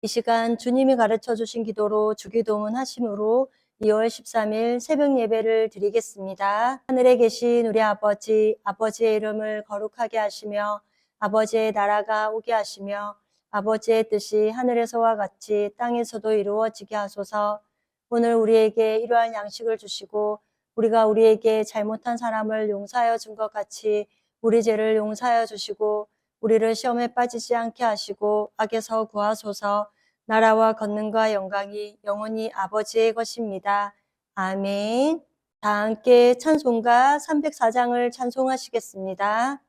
이 시간 주님이 가르쳐 주신 기도로 주기도문 하심으로 2월 13일 새벽 예배를 드리겠습니다. 하늘에 계신 우리 아버지, 아버지의 이름을 거룩하게 하시며 아버지의 나라가 오게 하시며 아버지의 뜻이 하늘에서와 같이 땅에서도 이루어지게 하소서. 오늘 우리에게 이러한 양식을 주시고 우리가 우리에게 잘못한 사람을 용서하여 준 것 같이 우리 죄를 용서하여 주시고 우리를 시험에 빠지지 않게 하시고 악에서 구하소서. 나라와 권능과 영광이 영원히 아버지의 것입니다. 아멘. 다 함께 찬송가 304장을 찬송하시겠습니다.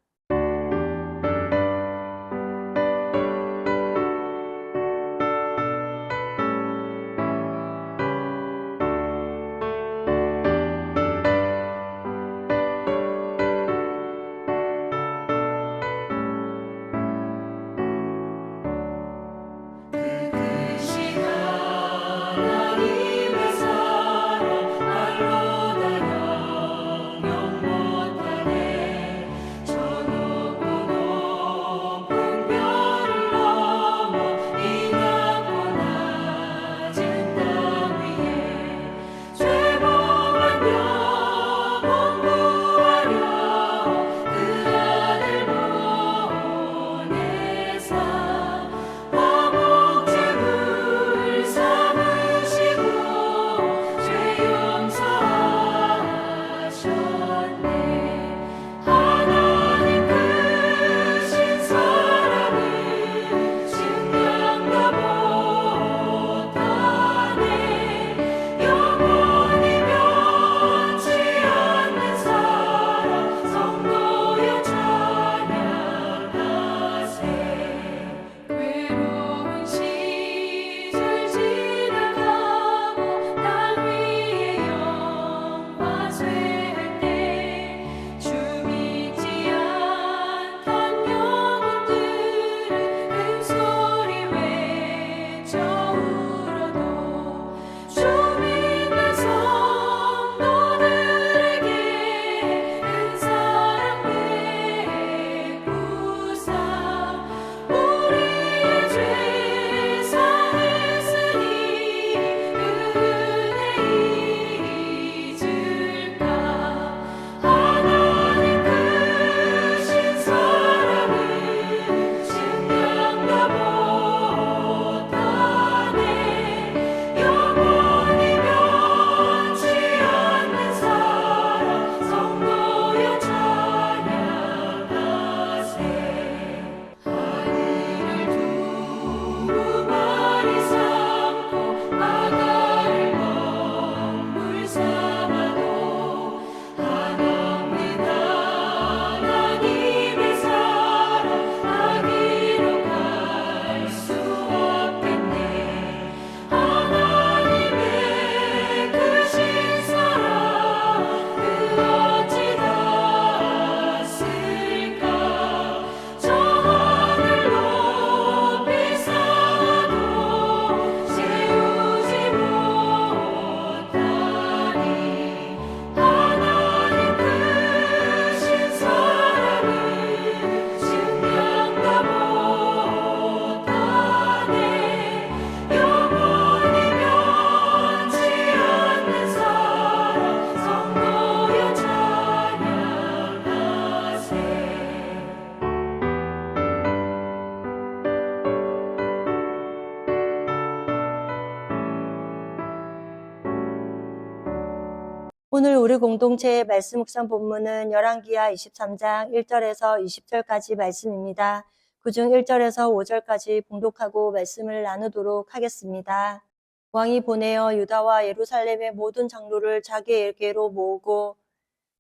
오늘 우리 공동체의 말씀 묵상 본문은 열왕기하 23장 1절에서 20절까지 말씀입니다. 그중 1절에서 5절까지 봉독하고 말씀을 나누도록 하겠습니다. 왕이 보내어 유다와 예루살렘의 모든 장로를 자기에게로 모으고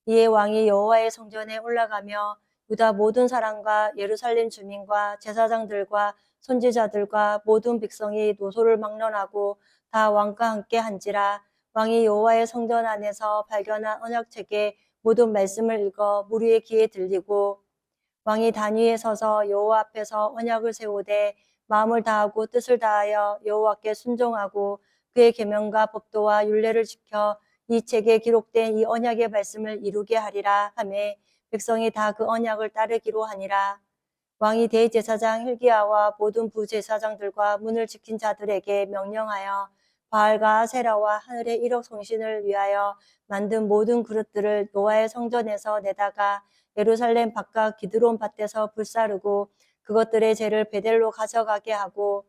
이에 왕이 여호와의 성전에 올라가며 유다 모든 사람과 예루살렘 주민과 제사장들과 선지자들과 모든 백성이 노소를 막론하고 다 왕과 함께 한지라. 왕이 여호와의 성전 안에서 발견한 언약책의 모든 말씀을 읽어 무리의 귀에 들리고 왕이 단 위에 서서 여호와 앞에서 언약을 세우되 마음을 다하고 뜻을 다하여 여호와께 순종하고 그의 계명과 법도와 율례를 지켜 이 책에 기록된 이 언약의 말씀을 이루게 하리라 하매 백성이 다 그 언약을 따르기로 하니라. 왕이 대제사장 hil기야와 모든 부제사장들과 문을 지킨 자들에게 명령하여 바알과 아세라와 하늘의 일억 성신을 위하여 만든 모든 그릇들을 여호와의 성전에서 내다가 예루살렘 바깥 기드론 밭에서 불사르고 그것들의 재를 베델로 가져가게 하고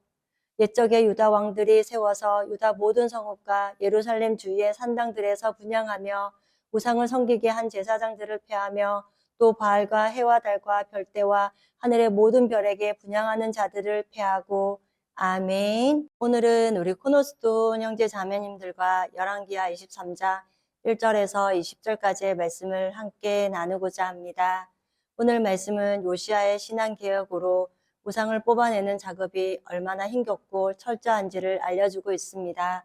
옛적의 유다 왕들이 세워서 유다 모든 성읍과 예루살렘 주위의 산당들에서 분향하며 우상을 섬기게 한 제사장들을 폐하며 또 바알과 해와 달과 별대와 하늘의 모든 별에게 분향하는 자들을 폐하고 아멘. 오늘은 우리 코너스톤 형제 자매님들과 열왕기하 23장 1절에서 20절까지의 말씀을 함께 나누고자 합니다. 오늘 말씀은 요시아의 신앙개혁으로 우상을 뽑아내는 작업이 얼마나 힘겹고 철저한지를 알려주고 있습니다.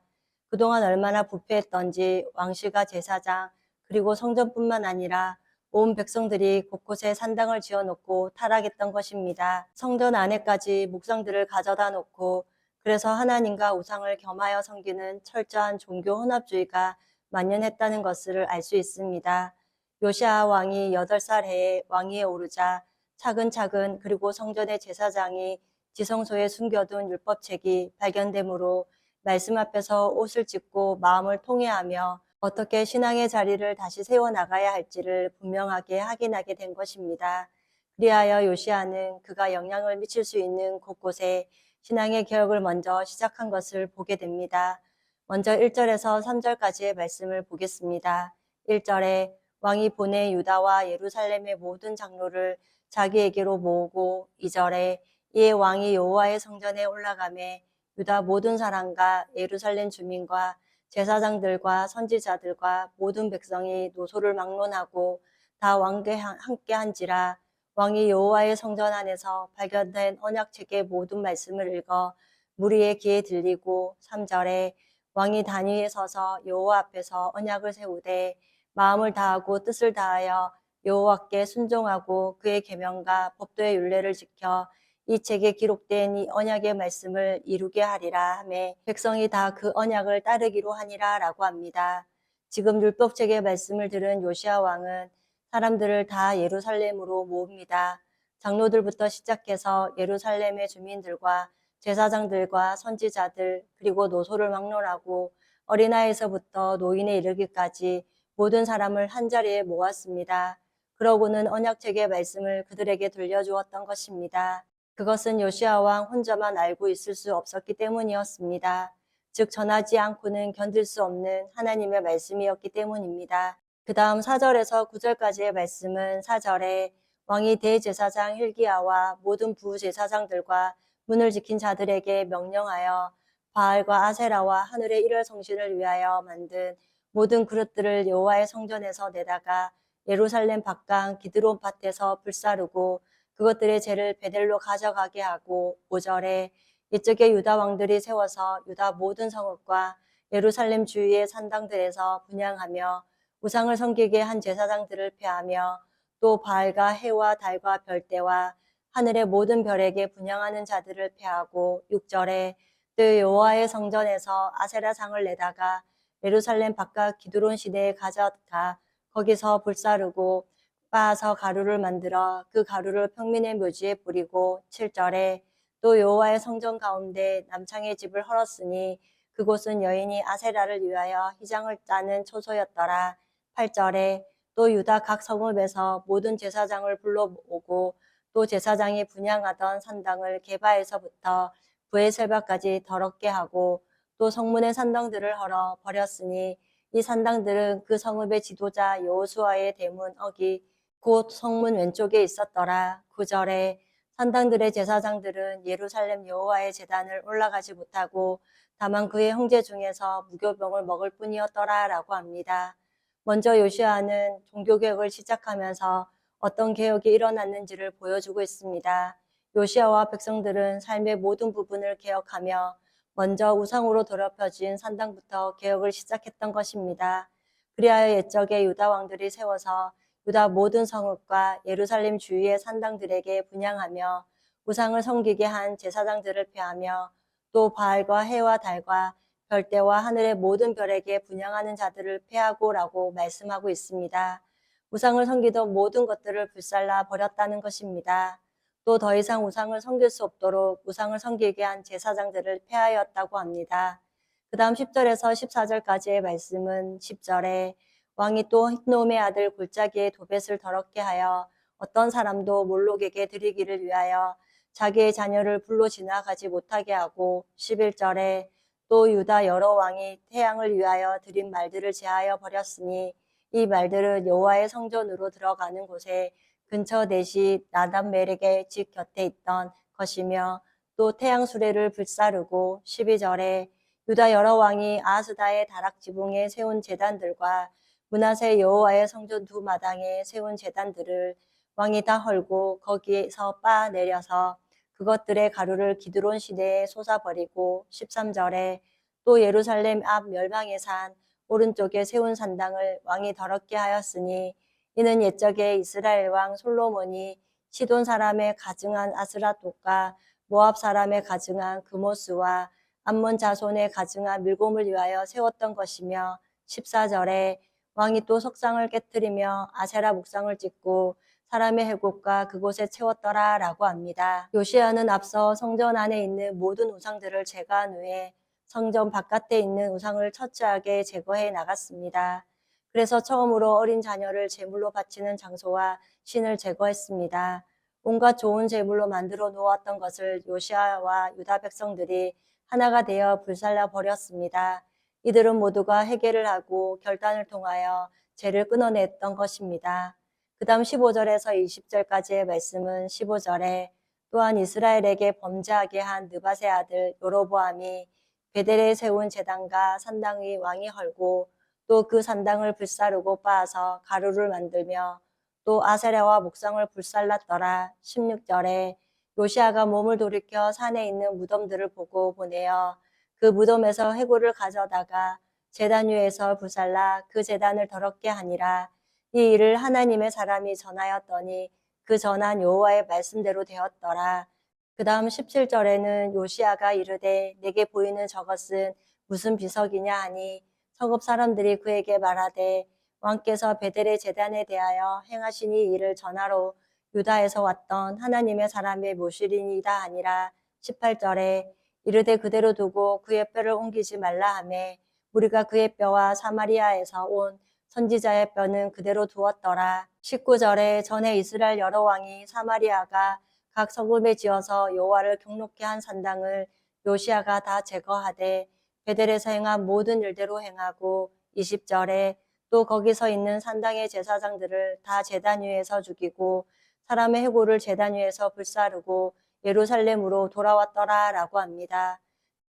그동안 얼마나 부패했던지 왕실과 제사장 그리고 성전뿐만 아니라 온 백성들이 곳곳에 산당을 지어놓고 타락했던 것입니다. 성전 안에까지 묵상들을 가져다 놓고 그래서 하나님과 우상을 겸하여 섬기는 철저한 종교 혼합주의가 만연했다는 것을 알 수 있습니다. 요시아 왕이 8살 해에 왕위에 오르자 차근차근 그리고 성전의 제사장이 지성소에 숨겨둔 율법책이 발견되므로 말씀 앞에서 옷을 찢고 마음을 통회하며 어떻게 신앙의 자리를 다시 세워나가야 할지를 분명하게 확인하게 된 것입니다. 그리하여 요시아는 그가 영향을 미칠 수 있는 곳곳에 신앙의 개혁을 먼저 시작한 것을 보게 됩니다. 먼저 1절에서 3절까지의 말씀을 보겠습니다. 1절에 왕이 보내 유다와 예루살렘의 모든 장로를 자기에게로 모으고 2절에 이에 왕이 여호와의 성전에 올라가매 유다 모든 사람과 예루살렘 주민과 제사장들과 선지자들과 모든 백성이 노소를 막론하고 다 왕께 함께한지라 왕이 여호와의 성전 안에서 발견된 언약책의 모든 말씀을 읽어 무리의 귀에 들리고 3절에 왕이 단 위에 서서 여호와 앞에서 언약을 세우되 마음을 다하고 뜻을 다하여 여호와께 순종하고 그의 계명과 법도의 율례를 지켜 이 책에 기록된 이 언약의 말씀을 이루게 하리라 하매 백성이 다 그 언약을 따르기로 하니라 라고 합니다. 지금 율법책의 말씀을 들은 요시아 왕은 사람들을 다 예루살렘으로 모읍니다. 장로들부터 시작해서 예루살렘의 주민들과 제사장들과 선지자들 그리고 노소를 막론하고 어린아이에서부터 노인에 이르기까지 모든 사람을 한자리에 모았습니다. 그러고는 언약책의 말씀을 그들에게 들려주었던 것입니다. 그것은 요시아 왕 혼자만 알고 있을 수 없었기 때문이었습니다. 즉 전하지 않고는 견딜 수 없는 하나님의 말씀이었기 때문입니다. 그 다음 4절에서 9절까지의 말씀은 4절에 왕이 대제사장 hil기야와 모든 부제사장들과 문을 지킨 자들에게 명령하여 바알과 아세라와 하늘의 일월 성신을 위하여 만든 모든 그릇들을 여호와의 성전에서 내다가 예루살렘 밖강 기드론 밭에서 불사르고 그것들의 재를 베델로 가져가게 하고 5절에 이쪽에 유다 왕들이 세워서 유다 모든 성읍과 예루살렘 주위의 산당들에서 분향하며 우상을 섬기게 한 제사장들을 폐하며 또 바알과 해와 달과 별대와 하늘의 모든 별에게 분향하는 자들을 폐하고 6절에 또 여호와의 성전에서 아세라상을 내다가 예루살렘 바깥 기드론 시내에 가져가 거기서 불사르고 빻아서 가루를 만들어 그 가루를 평민의 묘지에 뿌리고 7절에 또 여호와의 성전 가운데 남창의 집을 헐었으니 그곳은 여인이 아세라를 위하여 휘장을 짜는 초소였더라. 8절에 또 유다 각 성읍에서 모든 제사장을 불러오고 또 제사장이 분향하던 산당을 게바에서부터 브에셀바까지 더럽게 하고 또 성문의 산당들을 헐어 버렸으니 이 산당들은 그 성읍의 지도자 여호수아의 대문 어기 곧 성문 왼쪽에 있었더라. 9절에 산당들의 제사장들은 예루살렘 여호와의 제단을 올라가지 못하고 다만 그의 형제 중에서 무교병을 먹을 뿐이었더라 라고 합니다. 먼저 요시아는 종교개혁을 시작하면서 어떤 개혁이 일어났는지를 보여주고 있습니다. 요시아와 백성들은 삶의 모든 부분을 개혁하며 먼저 우상으로 더럽혀진 산당부터 개혁을 시작했던 것입니다. 그리하여 옛적의 유다 왕들이 세워서 유다 모든 성읍과 예루살렘 주위의 산당들에게 분향하며 우상을 섬기게 한 제사장들을 폐하며 또 바알과 해와 달과 별대와 하늘의 모든 별에게 분향하는 자들을 폐하고라고 말씀하고 있습니다. 우상을 섬기던 모든 것들을 불살라 버렸다는 것입니다. 또 더 이상 우상을 섬길 수 없도록 우상을 섬기게 한 제사장들을 폐하였다고 합니다. 그 다음 10절에서 14절까지의 말씀은 10절에 왕이 또 흰놈의 아들 골짜기에 도벳을 더럽게 하여 어떤 사람도 몰록에게 드리기를 위하여 자기의 자녀를 불로 지나가지 못하게 하고 11절에 또 유다 여러 왕이 태양을 위하여 드린 말들을 제하여 버렸으니 이 말들은 여호와의 성전으로 들어가는 곳에 근처 넷이 나답멜렉의 집 곁에 있던 것이며 또 태양 수레를 불사르고 12절에 유다 여러 왕이 아스다의 다락 지붕에 세운 제단들과 므낫세 여호와의 성전 두 마당에 세운 제단들을 왕이 다 헐고 거기에서 빠 내려서 그것들의 가루를 기드론 시내에 쏟아버리고 13절에 또 예루살렘 앞 멸망의 산 오른쪽에 세운 산당을 왕이 더럽게 하였으니 이는 옛적에 이스라엘 왕 솔로몬이 시돈 사람의 가증한 아스라똑과 모압 사람의 가증한 그모스와 암몬 자손의 가증한 밀곰을 위하여 세웠던 것이며 14절에 왕이 또 석상을 깨뜨리며 아세라 목상을 찍고 사람의 회곡과 그곳에 채웠더라 라고 합니다. 요시야는 앞서 성전 안에 있는 모든 우상들을 제거한 후에 성전 바깥에 있는 우상을 철저하게 제거해 나갔습니다. 그래서 처음으로 어린 자녀를 제물로 바치는 장소와 신을 제거했습니다. 온갖 좋은 제물로 만들어 놓았던 것을 요시아와 유다 백성들이 하나가 되어 불살라 버렸습니다. 이들은 모두가 회개를 하고 결단을 통하여 죄를 끊어냈던 것입니다. 그 다음 15절에서 20절까지의 말씀은 15절에 또한 이스라엘에게 범죄하게 한 느밧의 아들 여로보암이 베델에 세운 제단과 산당 위 왕이 헐고 또 그 산당을 불사르고 빻아서 가루를 만들며 또 아세라와 목상을 불살랐더라. 16절에 요시아가 몸을 돌이켜 산에 있는 무덤들을 보고 보내어 그 무덤에서 해골을 가져다가 제단 위에서 불살라 그 제단을 더럽게 하니라. 이 일을 하나님의 사람이 전하였더니 그 전한 여호와의 말씀대로 되었더라. 그 다음 17절에는 요시아가 이르되 내게 보이는 저것은 무슨 비석이냐 하니 성읍 사람들이 그에게 말하되 왕께서 베델의 제단에 대하여 행하신 이 일을 전하러 유다에서 왔던 하나님의 사람의 모실이니이다 하니라. 18절에 이르되 그대로 두고 그의 뼈를 옮기지 말라 하매 우리가 그의 뼈와 사마리아에서 온 선지자의 뼈는 그대로 두었더라. 19절에 전에 이스라엘 여러 왕이 사마리아가 각 성읍에 지어서 여호와를 경록케 한 산당을 요시아가 다 제거하되 베델에서 행한 모든 일대로 행하고 20절에 또 거기서 있는 산당의 제사장들을 다 제단 위에서 죽이고 사람의 해골을 제단 위에서 불사르고 예루살렘으로 돌아왔더라 라고 합니다.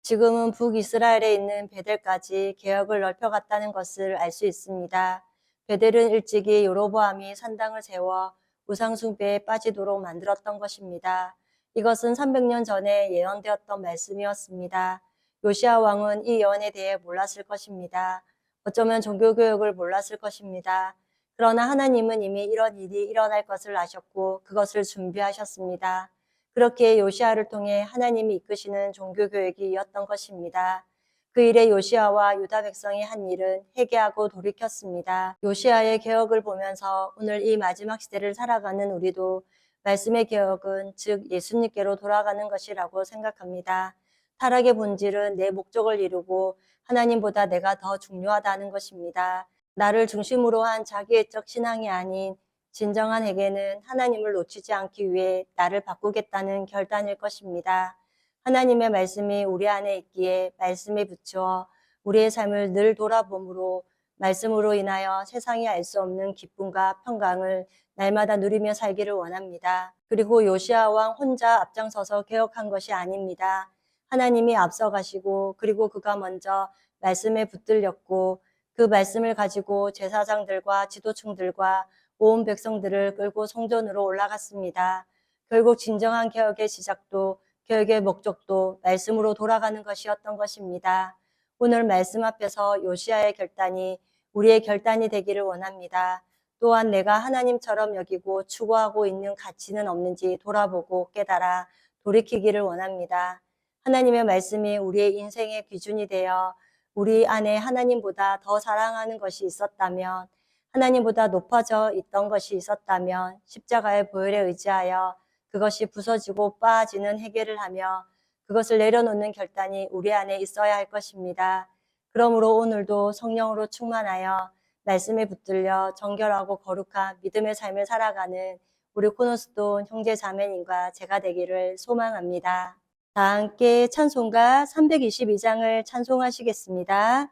지금은 북이스라엘에 있는 베델까지 개혁을 넓혀갔다는 것을 알 수 있습니다. 베델은 일찍이 여로보암이 산당을 세워 우상숭배에 빠지도록 만들었던 것입니다. 이것은 300년 전에 예언되었던 말씀이었습니다. 요시아 왕은 이 예언에 대해 몰랐을 것입니다. 어쩌면 종교교육을 몰랐을 것입니다. 그러나 하나님은 이미 이런 일이 일어날 것을 아셨고 그것을 준비하셨습니다. 그렇게 요시아를 통해 하나님이 이끄시는 종교교육이 이었던 것입니다. 그 일에 요시아와 유다 백성이 한 일은 회개하고 돌이켰습니다. 요시아의 개혁을 보면서 오늘 이 마지막 시대를 살아가는 우리도 말씀의 개혁은 즉 예수님께로 돌아가는 것이라고 생각합니다. 타락의 본질은 내 목적을 이루고 하나님보다 내가 더 중요하다는 것입니다. 나를 중심으로 한 자기애적 신앙이 아닌 진정한 회개는 하나님을 놓치지 않기 위해 나를 바꾸겠다는 결단일 것입니다. 하나님의 말씀이 우리 안에 있기에 말씀에 붙여 우리의 삶을 늘 돌아봄으로 말씀으로 인하여 세상이 알 수 없는 기쁨과 평강을 날마다 누리며 살기를 원합니다. 그리고 요시아 왕 혼자 앞장서서 개혁한 것이 아닙니다. 하나님이 앞서가시고 그리고 그가 먼저 말씀에 붙들렸고 그 말씀을 가지고 제사장들과 지도층들과 온 백성들을 끌고 성전으로 올라갔습니다. 결국 진정한 개혁의 시작도 개혁의 목적도 말씀으로 돌아가는 것이었던 것입니다. 오늘 말씀 앞에서 요시아의 결단이 우리의 결단이 되기를 원합니다. 또한 내가 하나님처럼 여기고 추구하고 있는 가치는 없는지 돌아보고 깨달아 돌이키기를 원합니다. 하나님의 말씀이 우리의 인생의 기준이 되어 우리 안에 하나님보다 더 사랑하는 것이 있었다면 하나님보다 높아져 있던 것이 있었다면 십자가의 보혈에 의지하여 그것이 부서지고 빠지는 회개를 하며 그것을 내려놓는 결단이 우리 안에 있어야 할 것입니다. 그러므로 오늘도 성령으로 충만하여 말씀에 붙들려 정결하고 거룩한 믿음의 삶을 살아가는 우리 코너스톤 형제 자매님과 제가 되기를 소망합니다. 다 함께 찬송가 322장을 찬송하시겠습니다.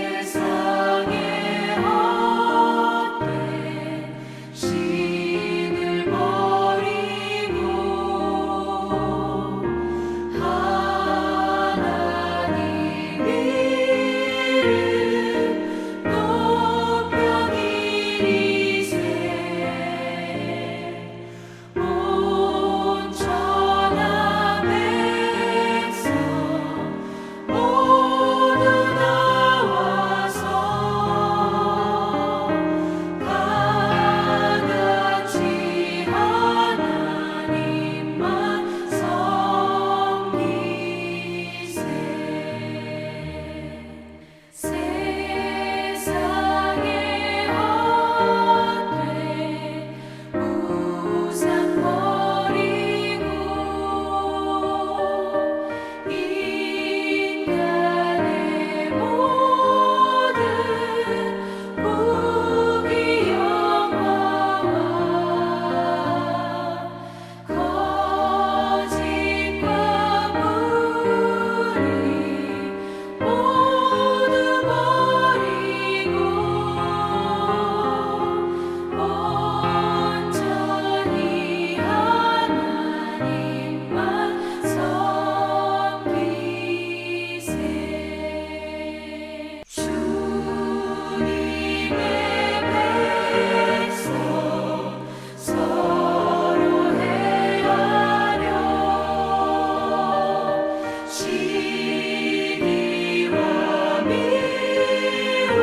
세상의 헛된 신을 버리고 하나님 이름 높여 기리세 온 천하 백성 모두 나와서 다같이 하나님만 섬기세 세상의 헛된 우상 버리고 인간의 모든 부귀 영화와 거짓과 불의 모두 버리고 온전히 하나님만 섬기세 주님의 백성 서로 행하려 시기와 미움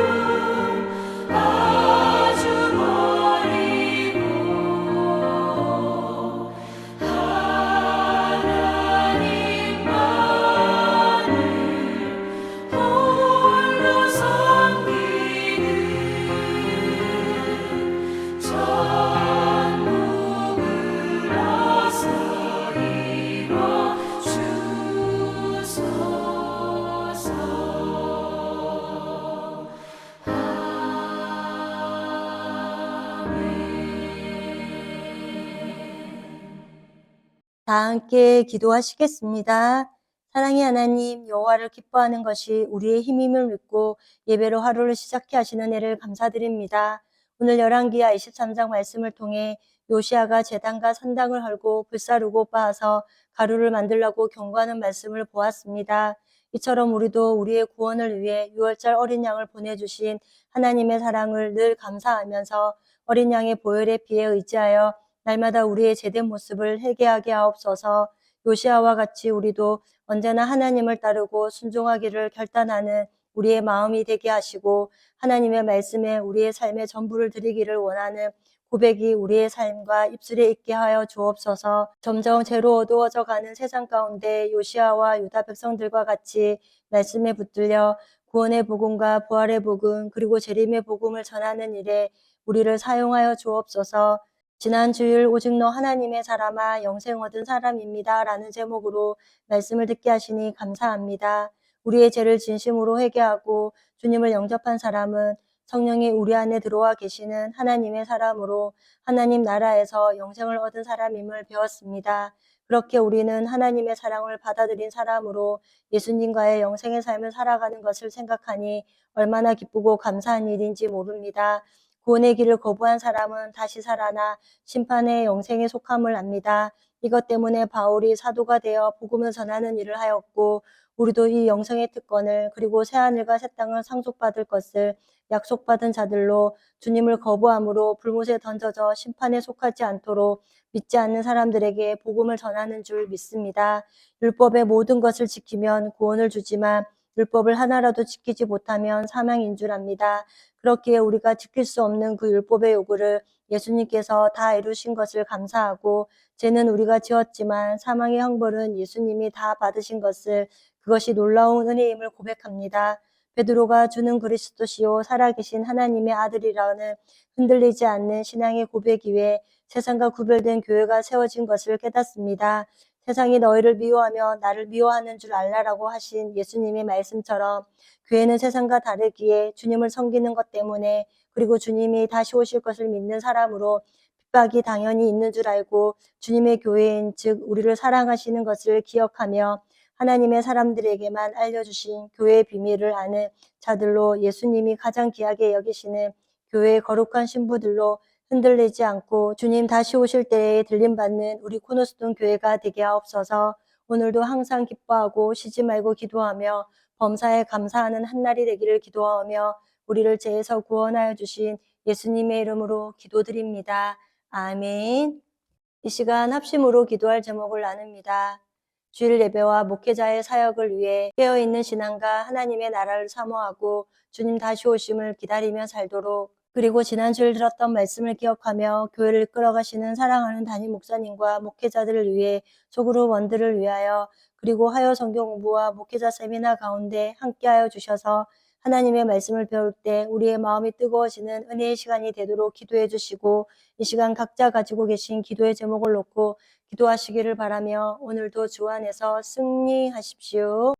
아주 버리고 하나님만을 홀로 섬기는 천국을 어서 이뤄 주소서. 다 함께 기도하시겠습니다. 사랑의 하나님, 여호와를 기뻐하는 것이 우리의 힘임을 믿고 예배로 하루를 시작해 하시는 은혜를 감사드립니다. 오늘 열왕기하 23장 말씀을 통해 요시아가 제단과 산당을 헐고 불사르고 빻아서 가루를 만들라고 경고하는 말씀을 보았습니다. 이처럼 우리도 우리의 구원을 위해 6월절 어린 양을 보내주신 하나님의 사랑을 늘 감사하면서 어린 양의 보혈의 피에 의지하여 날마다 우리의 제된 모습을 회개하게 하옵소서. 요시아와 같이 우리도 언제나 하나님을 따르고 순종하기를 결단하는 우리의 마음이 되게 하시고 하나님의 말씀에 우리의 삶의 전부를 드리기를 원하는 고백이 우리의 삶과 입술에 있게 하여 주옵소서. 점점 죄로 어두워져 가는 세상 가운데 요시아와 유다 백성들과 같이 말씀에 붙들려 구원의 복음과 부활의 복음 그리고 재림의 복음을 전하는 일에 우리를 사용하여 주옵소서. 지난 주일 오직 너 하나님의 사람아 영생 얻은 사람입니다. 라는 제목으로 말씀을 듣게 하시니 감사합니다. 우리의 죄를 진심으로 회개하고 주님을 영접한 사람은 성령이 우리 안에 들어와 계시는 하나님의 사람으로 하나님 나라에서 영생을 얻은 사람임을 배웠습니다. 그렇게 우리는 하나님의 사랑을 받아들인 사람으로 예수님과의 영생의 삶을 살아가는 것을 생각하니 얼마나 기쁘고 감사한 일인지 모릅니다. 구원의 길을 거부한 사람은 다시 살아나 심판의 영생에 속함을 압니다. 이것 때문에 바울이 사도가 되어 복음을 전하는 일을 하였고 우리도 이 영생의 특권을 그리고 새하늘과 새 땅을 상속받을 것을 약속받은 자들로 주님을 거부함으로 불못에 던져져 심판에 속하지 않도록 믿지 않는 사람들에게 복음을 전하는 줄 믿습니다. 율법의 모든 것을 지키면 구원을 주지만 율법을 하나라도 지키지 못하면 사망인 줄 압니다. 그렇기에 우리가 지킬 수 없는 그 율법의 요구를 예수님께서 다 이루신 것을 감사하고, 죄는 우리가 지었지만 사망의 형벌은 예수님이 다 받으신 것을, 그것이 놀라운 은혜임을 고백합니다. 베드로가 주는 그리스도시요 살아계신 하나님의 아들이라는 흔들리지 않는 신앙의 고백 이외에 세상과 구별된 교회가 세워진 것을 깨닫습니다. 세상이 너희를 미워하며 나를 미워하는 줄 알라라고 하신 예수님의 말씀처럼, 교회는 세상과 다르기에 주님을 섬기는 것 때문에, 그리고 주님이 다시 오실 것을 믿는 사람으로 핍박이 당연히 있는 줄 알고, 주님의 교회인 즉 우리를 사랑하시는 것을 기억하며 하나님의 사람들에게만 알려주신 교회의 비밀을 아는 자들로, 예수님이 가장 귀하게 여기시는 교회의 거룩한 신부들로 흔들리지 않고 주님 다시 오실 때에 들림받는 우리 코너스톤 교회가 되게 하옵소서. 오늘도 항상 기뻐하고 쉬지 말고 기도하며 범사에 감사하는 한날이 되기를 기도하며 우리를 죄에서 구원하여 주신 예수님의 이름으로 기도드립니다. 아멘. 이 시간 합심으로 기도할 제목을 나눕니다. 주일 예배와 목회자의 사역을 위해 깨어있는 신앙과 하나님의 나라를 사모하고 주님 다시 오심을 기다리며 살도록, 그리고 지난주에 들었던 말씀을 기억하며 교회를 끌어가시는 사랑하는 담임 목사님과 목회자들을 위해 소그룹 원들을 위하여, 그리고 하여 성경 공부와 목회자 세미나 가운데 함께하여 주셔서 하나님의 말씀을 배울 때 우리의 마음이 뜨거워지는 은혜의 시간이 되도록 기도해 주시고, 이 시간 각자 가지고 계신 기도의 제목을 놓고 기도하시기를 바라며 오늘도 주 안에서 승리하십시오.